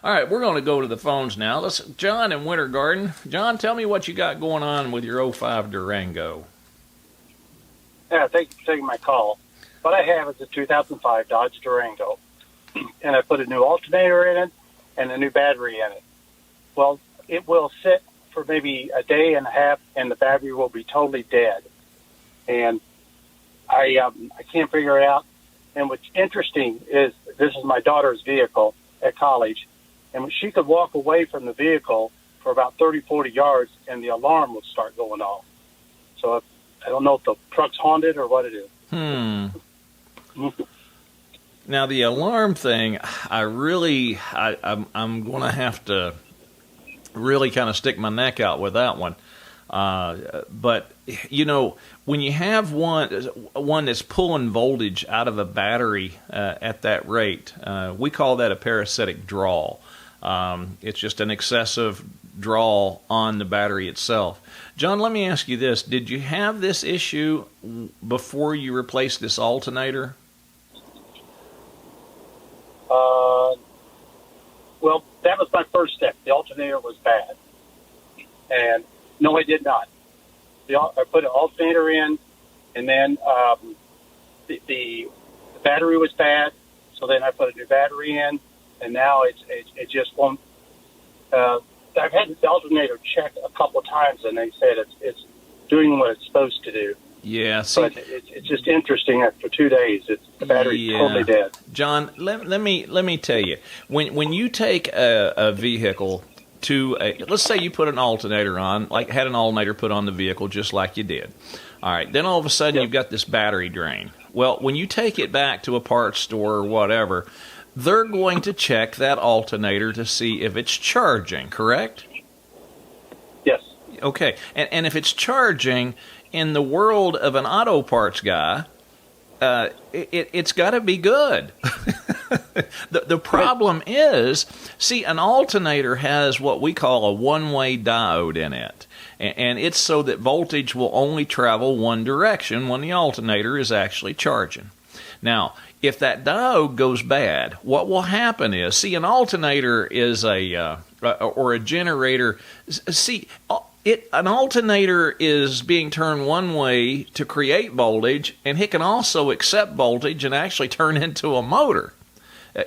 All right, we're going to go to the phones now. Let's John in Winter Garden. John, tell me what you got going on with your '05 Durango. Yeah, thank you for taking my call. What I have is a 2005 Dodge Durango, and I put a new alternator in it and a new battery in it. Well, it will sit for maybe a day and a half, and the battery will be totally dead. And I can't figure it out. And what's interesting is this is my daughter's vehicle at college, and she could walk away from the vehicle for about 30, 40 yards, and the alarm would start going off. So I don't know if the truck's haunted or what it is. Now the alarm thing, I'm going to have to really kind of stick my neck out with that one. But you know, when you have one that's pulling voltage out of a battery at that rate, we call that a parasitic draw. It's just an excessive draw on the battery itself. John, let me ask you this: did you have this issue before you replaced this alternator? Well, that was my first step. The alternator was bad. And no, I did not. I put an alternator in, and then the battery was bad. So then I put a new battery in, and now it just won't. I've had the alternator checked a couple of times, and they said it's doing what it's supposed to do. Yeah, see, but it's just interesting. After 2 days, the battery's totally dead. John, let me tell you, when you take a vehicle to let's say you put an alternator on, like had an alternator put on the vehicle, just like you did. All right, then all of a sudden you've got this battery drain. Well, when you take it back to a parts store or whatever, they're going to check that alternator to see if it's charging, correct? Yes. Okay, and if it's charging, in the world of an auto parts guy, it's got to be good. The problem is, see, an alternator has what we call a one-way diode in it. And it's so that voltage will only travel one direction when the alternator is actually charging. Now, if that diode goes bad, what will happen is, see, an alternator is or a generator. See, an alternator is being turned one way to create voltage, and it can also accept voltage and actually turn into a motor.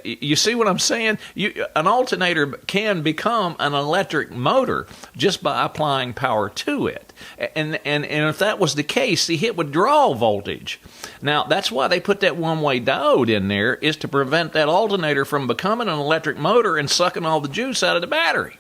You see what I'm saying? An alternator can become an electric motor just by applying power to it. And if that was the case, see, it would draw voltage. Now, that's why they put that one-way diode in there, is to prevent that alternator from becoming an electric motor and sucking all the juice out of the battery.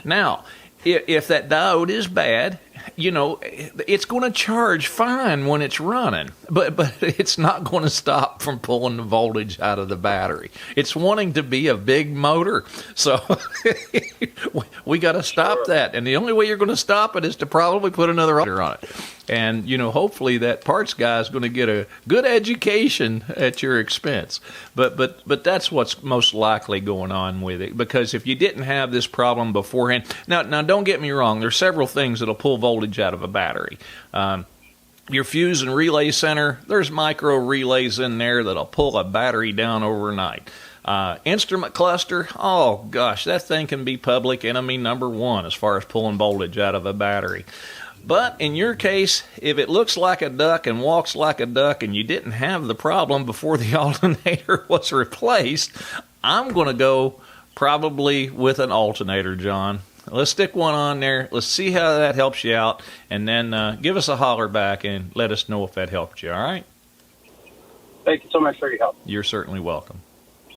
Now, if that diode is bad, you know, it's going to charge fine when it's running, but it's not going to stop from pulling the voltage out of the battery. It's wanting to be a big motor, so we got to stop that. And the only way you're going to stop it is to probably put another alternator on it. And, you know, hopefully that parts guy is going to get a good education at your expense. But that's what's most likely going on with it, because if you didn't have this problem beforehand, now don't get me wrong, there's several things that'll pull voltage out of a battery. Your fuse and relay center, there's micro relays in there that'll pull a battery down overnight. Instrument cluster, oh gosh, that thing can be public enemy number one as far as pulling voltage out of a battery. But in your case, if it looks like a duck and walks like a duck and you didn't have the problem before the alternator was replaced, I'm going to go probably with an alternator, John. Let's stick one on there. Let's see how that helps you out, and then give us a holler back and let us know if that helped you, all right? Thank you so much for your help. You're certainly welcome.